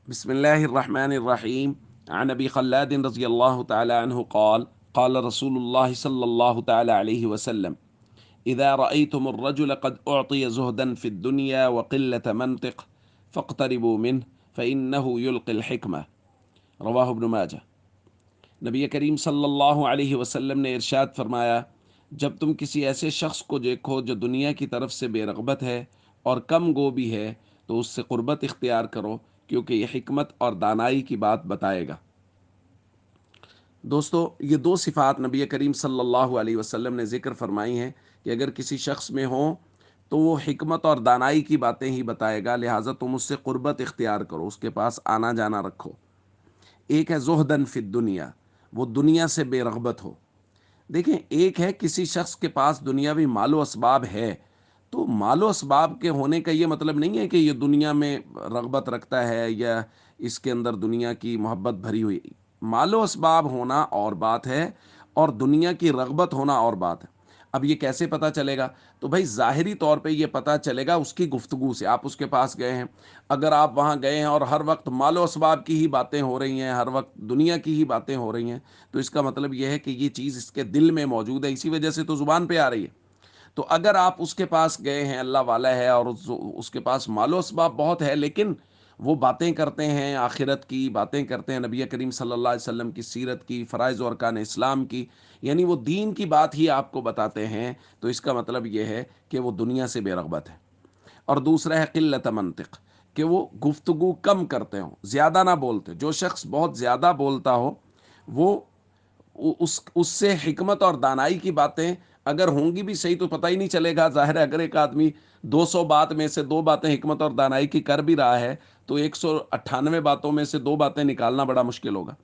बिस्मिल्लाहिर्रहमानिर्रहीम। अन अबी खल्लाद रज़ियल्लाहु तआला अन्हु क़ाल क़ाल रसूलुल्लाह सल्लल्लाहु तआला अलैहि वसल्लम इज़ा रअयतुमुर रजुल क़द उअतिय ज़ुहदन फ़िद्दुनिया व क़िल्लत मंतिक़ फ़क़्तरिबू मिन्हु फ़इन्नहु युल्क़िल हिकमह। रवाहु इब्न माजा। नबी करीम सल्लल्लाहु अलैहि वसल्लम ने इरशाद फरमाया, जब तुम किसी ऐसे शख्स को देखो जो दुनिया की तरफ से बेरग़बत है और कम गो भी है, तो उससे क़ुर्बत इख्तियार करो, क्योंकि ये हिकमत और दानाई की बात बताएगा। दोस्तों, ये दो सिफ़ात नबी करीम सल्लल्लाहु अलैहि वसल्लम ने ज़िक्र फरमाई हैं कि अगर किसी शख्स में हो तो वो हिकमत और दानाई की बातें ही बताएगा, लिहाजा तुम उससे क़ुर्बत इख्तियार करो, उसके पास आना जाना रखो। एक है ज़ुहदन फ़िद दुनिया, वो दुनिया से बेरग़बत हो। देखें, एक है किसी शख्स के पास दुनियावी मालो असबाब है, तो मालो असबाब के होने का ये मतलब नहीं है कि ये दुनिया में रग़बत रखता है या इसके अंदर दुनिया की मोहब्बत भरी हुई। मालो असबाब होना और बात है और दुनिया की रग़बत होना और बात है। अब ये कैसे पता चलेगा? तो भाई ज़ाहिरी तौर पे ये पता चलेगा उसकी गुफ्तगू से। आप उसके पास गए हैं, अगर आप वहाँ गए हैं और हर वक्त मालो असबाब की ही बातें हो रही हैं, हर वक्त दुनिया की ही बातें हो रही हैं, तो इसका मतलब यह है कि ये चीज़ इसके दिल में मौजूद है, इसी वजह से तो ज़ुबान पे आ रही है। तो अगर आप उसके पास गए हैं, अल्लाह वाला है और उसके पास मालो असबाब बहुत है, लेकिन वो बातें करते हैं, आखिरत की बातें करते हैं, नबी करीम सल्लल्लाहु अलैहि वसल्लम की सीरत की, फ़राइज़ और अरकान इस्लाम की, यानी वो दीन की बात ही आपको बताते हैं, तो इसका मतलब ये है कि वो दुनिया से बेरग़बत है। और दूसरा है क़िल्लत मंतिक़, कि वो गुफ्तगू कम करते हों, ज़्यादा ना बोलते। जो शख्स बहुत ज़्यादा बोलता हो, वो उस उससे हिकमत और दानाई की बातें अगर होंगी भी सही तो पता ही नहीं चलेगा। ज़ाहिर है, अगर एक आदमी 200 बात में से 2 बातें हिकमत और दानाई की कर भी रहा है, तो 198 बातों में से 2 बातें निकालना बड़ा मुश्किल होगा।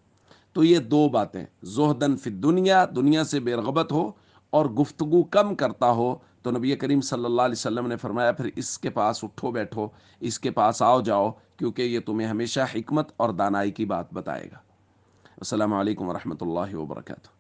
तो ये 2 बातें, ज़ुहदन फ़िद दुनिया, दुनिया से बेरग़बत हो और गुफ्तगू कम करता हो, तो नबी करीम सल्लल्लाहु अलैहि वसल्लम ने फरमाया फिर इसके पास उठो बैठो, इसके पास आओ जाओ, क्योंकि ये तुम्हें हमेशा हिकमत और दानाई की बात बताएगा। अस्सलामु अलैकुम व रहमतुल्लाहि व बरकातुहू।